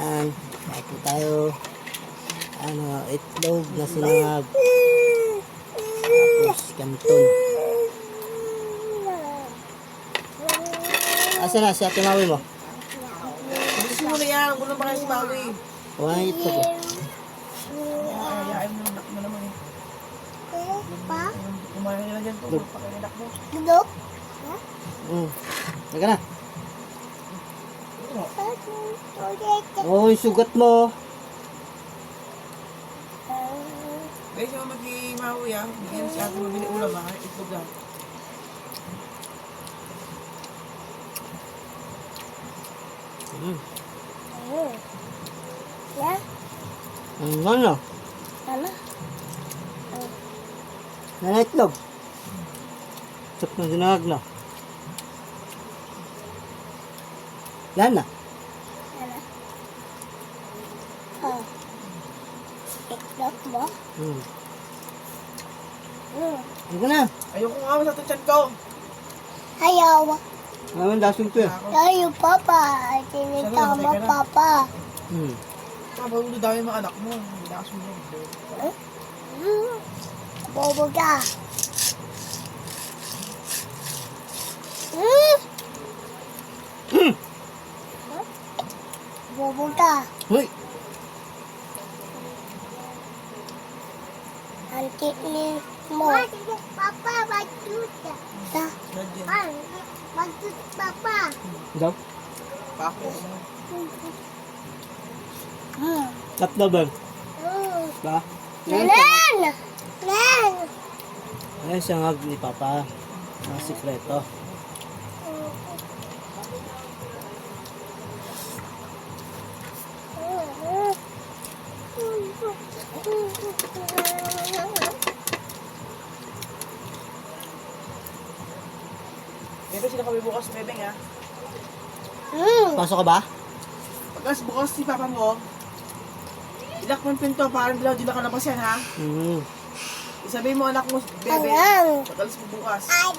Yan. Kaya po tayo. Itlog na sinangag. Tapos kanton. Asa na si Ate Maui mo? Gusto mo na yan. Wala pa kayo si Maui. Wala yung itlog eh. Ayaw mo nak mo naman eh. Pa? Kumain na lang dyan to. Pakainanak mo. Dudok? Teka na. Oh, yung sugat mo. Guys, yung mag-i-Maui ah. Bigyan si ate mabili ulam ah. Itlog lang. Ya? Ano? Ano? Yan itlog. Chop na sinangag na. Yan na. Ano? Oh. Itlog mo? Teka na. Ayoko nga sa tutsan ko. Ayaw. Naman lasing to eh. Ayaw, Papa. Tinita mo, Papa. Mabagulo daw yung mga anak mo. Hindi na kasunod. Bobo ka. Bobo ka. Hoy! Antik ni mo. Papa, bajut. Nandiyan. Bajut, Papa. Daw? Pako. Tatlo ba? Ba? Nen! Nen! Ayan siyangag ni Papa. Ang sikreto. Bebe, sila kami bukas, bebeng ah. Pasok ka ba? Pagkas bukas si papa mo, ilak mo yung pinto para di nakalabas yan ha. Isabihin mo anak mo, bebe, pagkalis mo bukas. Ay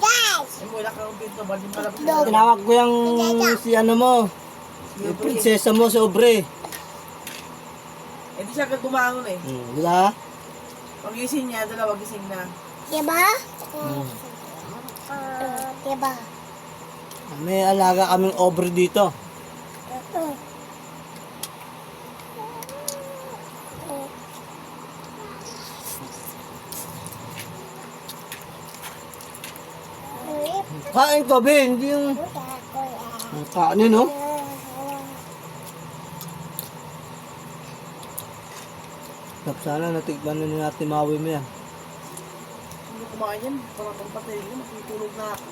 mo, ilak mo yung pinto, bali mo kalabas yan. Tinawag ko yung si ano mo. Yung prinsesa mo sa Obre. Eh di siya agad bumangon eh. Di ba? Pag gising niya, dalawa gising na. Diba? Diba? May alaga kaming Obre dito. Kain ka, be. Hindi yung kanin, no? Sana natikman na ni Ate Maui mo yan. Hindi kumain yan, parang pagpatay yun, matutulog na ako.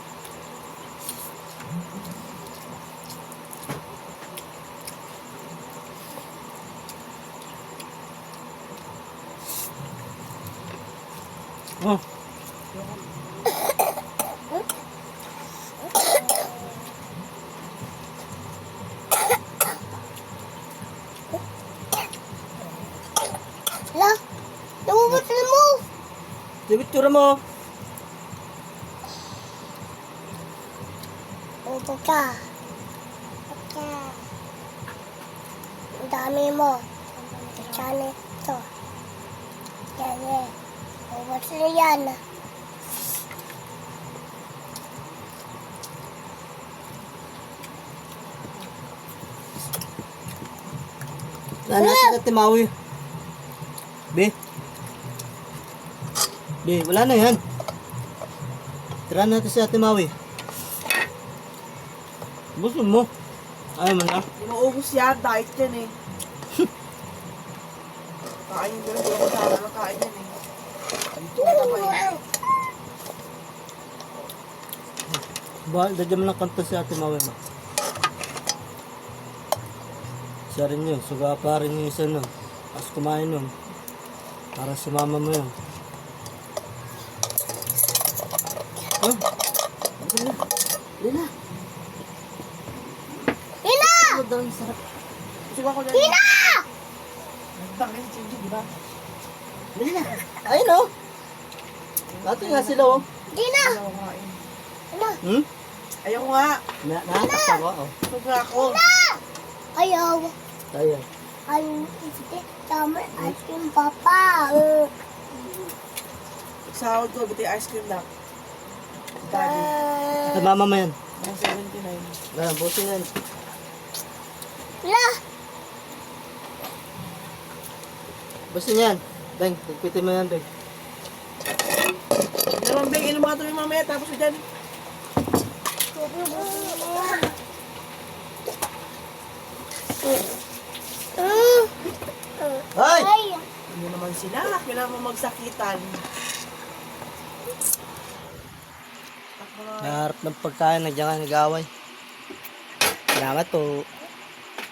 Oh. Lah, lumabas mo. Tibitsura mo. Bobo ka. Ang dami mo. Sana ito. Yan eh. Lumabas na yan. Saan natin Ate Maui? Be? Be, wala na yan. Tira natin si Ate Maui. Busog mo. Ayaw mo na. Hindi maubos yan, diet yan eh. Kain ko rin, hindi ako sana ng kain yan eh. Ito ka pa eh. Dadyan mo lang kanta si Ate Maui mo. Siya rin yun. Suga pa rin yung isa nun. Tapos kumain nun. Para sa mama mo yun. Oh! Dila! Dila! Ina! Ang sarap. Suga ko lang. Ina! Nagtangin si Chingy, di ba? Dila! Ayun o! Dati nga sila o. Ina! Ayaw ko kain. Ina! Ayaw ko nga. Nakakatawa o. Suga ako. Ayaw. Tayo. Tama, ice cream, Papa. Sahod ko, buti ice cream lang. Daddy. Ay, mama mo yan. 179. Ayan, buti yan. La! Buti yan. Beng, pagpitin mo yan, Beng. Hindi naman, Beng. Inom mga tuloy mamaya. Tapos ko dyan. Ay! Ay! Hindi naman sila. Kailangan mo magsakitan. Naharap ng pagkain, nandiyan ka nag-away. Salamat po.